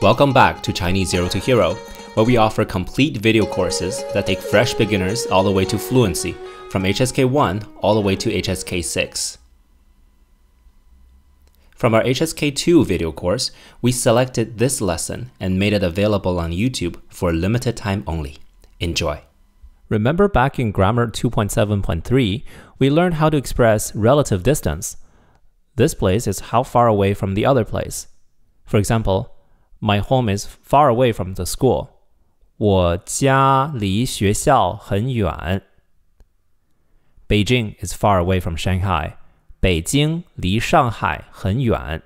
Welcome back to Chinese Zero to Hero, where we offer complete video courses that take fresh beginners all the way to fluency, from HSK 1 all the way to HSK 6. From our HSK 2 video course, we selected this lesson and made it available on YouTube for a limited time only. Enjoy! Remember back in Grammar 2.7.3, we learned how to express relative distance. This place is how far away from the other place. For example, my home is far away from the school. 我家离学校很远. Beijing is far away from Shanghai. 北京离上海很远.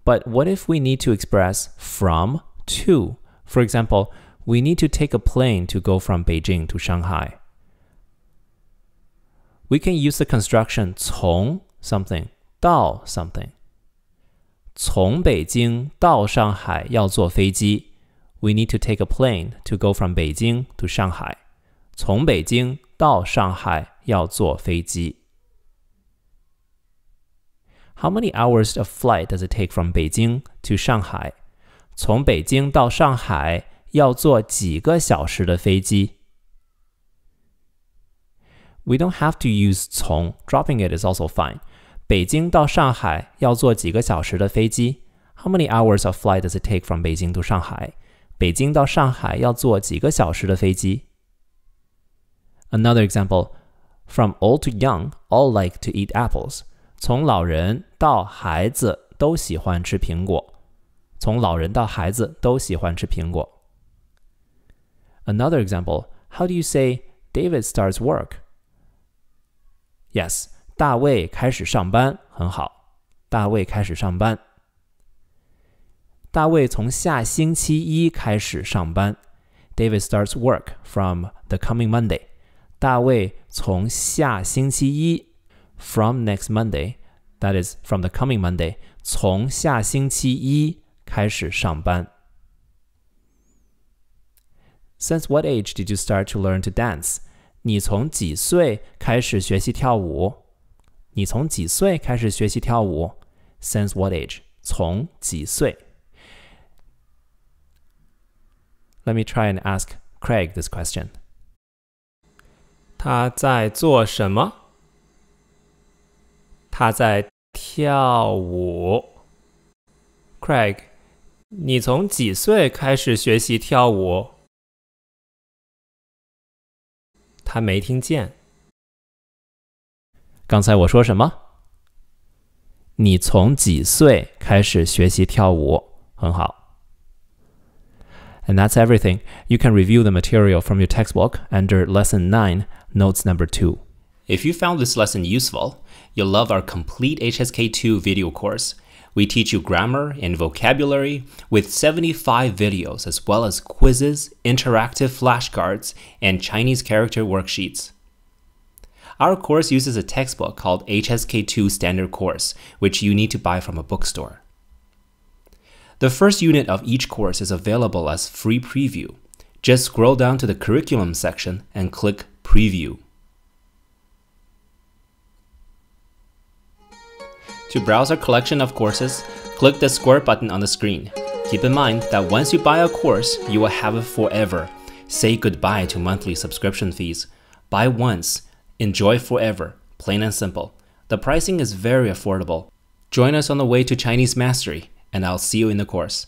But what if we need to express from to? For example, we need to take a plane to go from Beijing to Shanghai. We can use the construction 从 something 到 something. 从北京到上海要坐飞机. We need to take a plane to go from Beijing to Shanghai. 从北京到上海要坐飞机. How many hours of flight does it take from Beijing to Shanghai? 从北京到上海要坐几个小时的飞机? We don't have to use 从, dropping it is also fine. 北京到上海要坐几个小时的飞机? How many hours of flight does it take from Beijing to Shanghai? 北京到上海要坐几个小时的飞机? Another example, from old to young, all like to eat apples. 从老人到孩子都喜欢吃苹果. 从老人到孩子都喜欢吃苹果. Another example, how do you say David starts work? Yes, 大卫开始上班，很好。大卫开始上班。大卫从下星期一开始上班。David starts work from the coming Monday. 大卫从下星期一 from next Monday, that is from the coming Monday, 从下星期一开始上班。Since what age did you start to learn to dance? 你从几岁开始学习跳舞？你从几岁开始学习跳舞？ Since what age? 从几岁？ Let me try and ask Craig this question. 他在做什么？他在跳舞。Craig, 你从几岁开始学习跳舞？他没听见。刚才我说什么？你从几岁开始学习跳舞？很好。And that's everything. You can review the material from your textbook under Lesson 9, Notes number 2. If you found this lesson useful, you'll love our complete HSK2 video course. We teach you grammar and vocabulary with 75 videos as well as quizzes, interactive flashcards, and Chinese character worksheets. Our course uses a textbook called HSK2 Standard Course, which you need to buy from a bookstore. The first unit of each course is available as free preview. Just scroll down to the curriculum section and click Preview. To browse our collection of courses, click the square button on the screen. Keep in mind that once you buy a course, you will have it forever. Say goodbye to monthly subscription fees. Buy once, enjoy forever, plain and simple. The pricing is very affordable. Join us on the way to Chinese mastery, and I'll see you in the course.